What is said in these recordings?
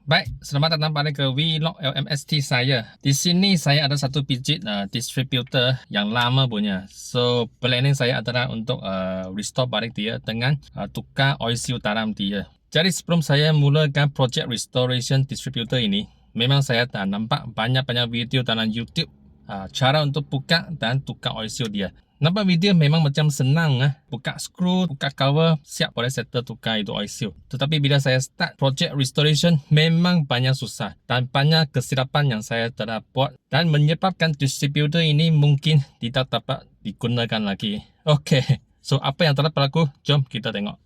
Baik, selamat datang pada ke Vlog LMST saya. Di sini saya ada satu biji distributor yang lama punya. So, planning saya adalah untuk restore balik dia dengan tukar oil seal dalam dia. Jadi sebelum saya mulakan project restoration distributor ini, memang saya dah nampak banyak-banyak video dalam YouTube cara untuk buka dan tukar oil seal dia. Nampak video memang macam senang buka skru, buka cover, siap boleh settle tukar itu oil seal. Tetapi bila saya start project restoration memang banyak susah dan banyak kesilapan yang saya telah buat dan menyebabkan distributor ini mungkin tidak dapat digunakan lagi. Okey, so apa yang telah berlaku? Jom kita tengok.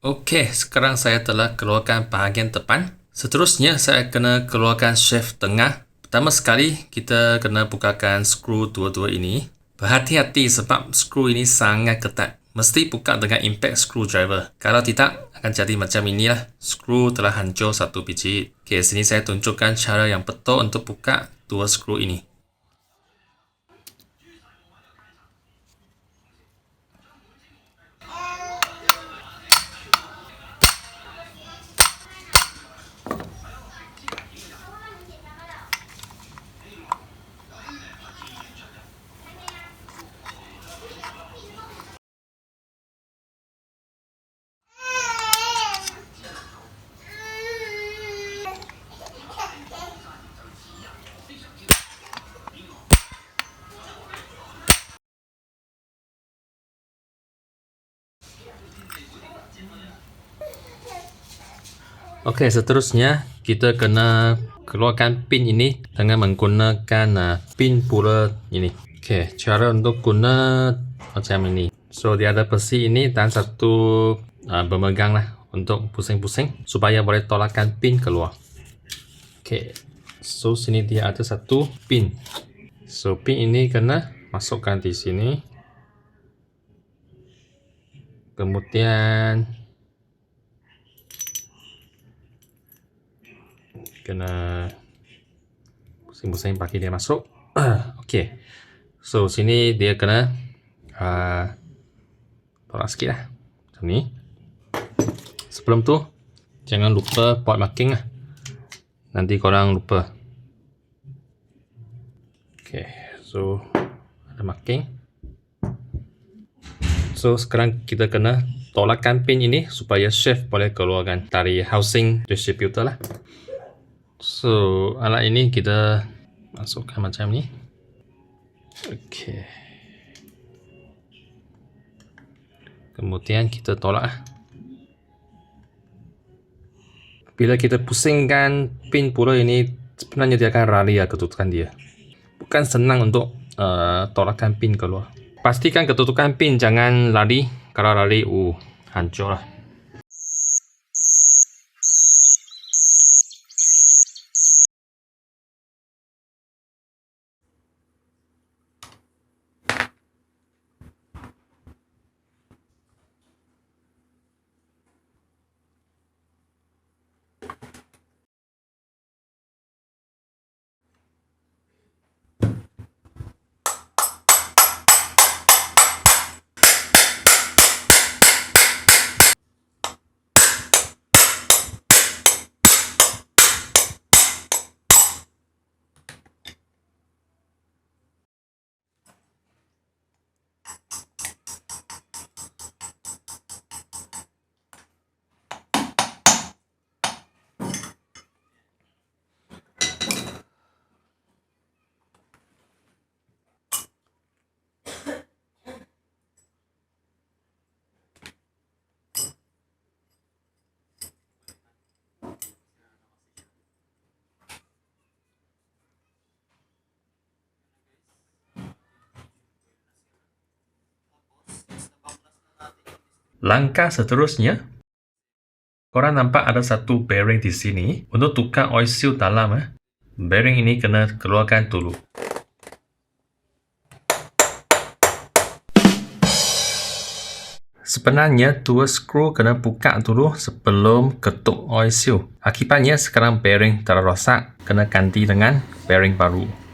Okey, sekarang saya telah keluarkan bahagian depan. Seterusnya, saya kena keluarkan shaft tengah. Pertama sekali, kita kena bukakan skru dua-dua ini. Berhati-hati sebab skru ini sangat ketat. Mesti buka dengan impact screwdriver. Kalau tidak, akan jadi macam inilah. Skru telah hancur satu biji. Okey, sini saya tunjukkan cara yang betul untuk buka dua skru ini. Okey, seterusnya kita kena keluarkan pin ini dengan menggunakan pin pula ini. Okey, cara untuk guna macam ini. So, dia ada besi ini dan satu pemegang lah untuk pusing-pusing supaya boleh tolakkan pin keluar. Okey, so sini dia ada satu pin. So, pin ini kena masukkan di sini. Kemudian kena pusing-pusing bagi dia masuk. Okey. So sini dia kena tolak sikit lah. Macam ni. Sebelum tu jangan lupa buat marking lah. Nanti korang lupa. Okey. So ada marking. So sekarang kita kena tolakkan pin ini supaya shaft boleh keluarkan dari housing distributor lah. So alat ini kita masukkan macam ni. Okey. Kemudian kita tolak. Bila kita pusingkan pin pula ini, sebenarnya dia akan rali ketutupan dia. Bukan senang untuk tolakkan pin keluar. Pastikan ketutupan pin jangan lari. Kalau lari, hancur lah. Langkah seterusnya, korang nampak ada satu bearing di sini. Untuk tukar oil seal dalam, bearing ini kena keluarkan dulu. Sebenarnya dua skru kena buka dulu sebelum ketuk oil seal. Akibatnya sekarang bearing telah rosak, kena ganti dengan bearing baru.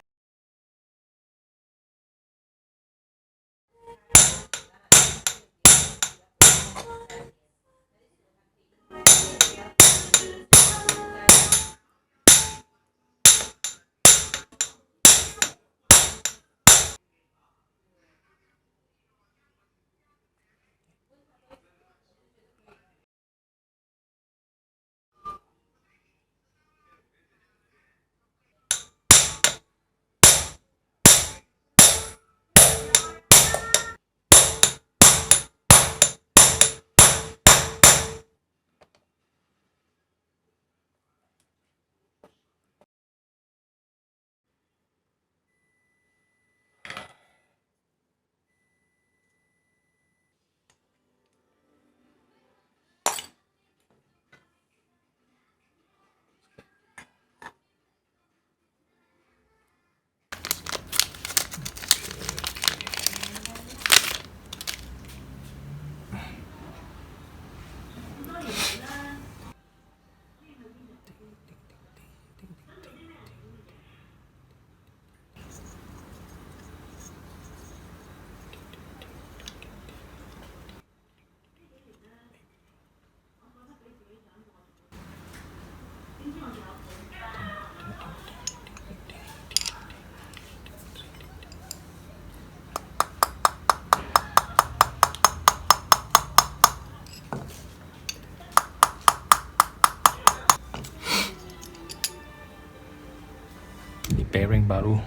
bearing baru.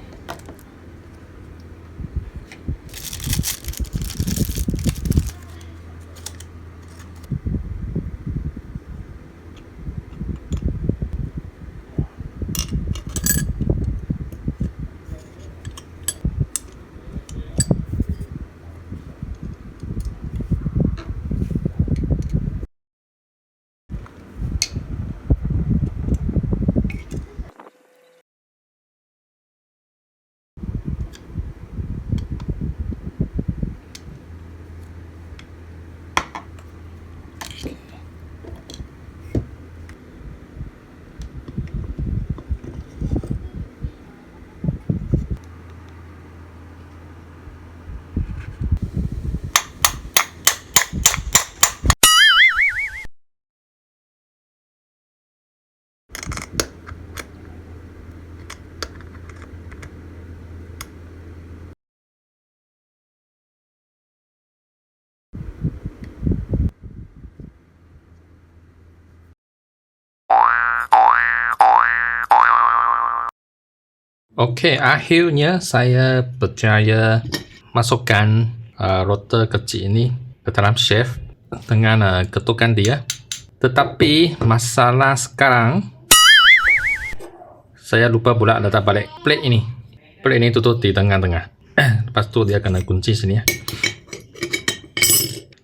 Okey, akhirnya saya berjaya masukkan rotor kecil ini ke dalam shaft dengan ketukan dia. Tetapi masalah sekarang, saya lupa pula letak balik plate ini. Plate ini tutup di tengah-tengah. Lepas tu dia kena kunci sini ya.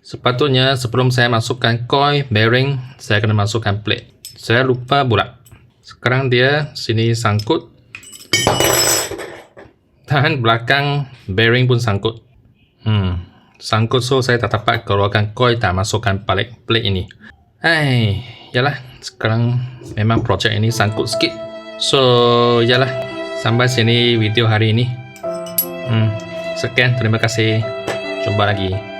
Sepatutnya sebelum saya masukkan coil bearing, saya kena masukkan plate. Saya lupa pula. Sekarang dia sini sangkut. Dan belakang bearing pun sangkut. Sangkut, so saya tak dapat keluarkan coil dan masukkan balik plate ini. Yalah, sekarang memang projek ini sangkut sikit. So, yalah, sampai sini video hari ini. Sekian, terima kasih. Jumpa lagi.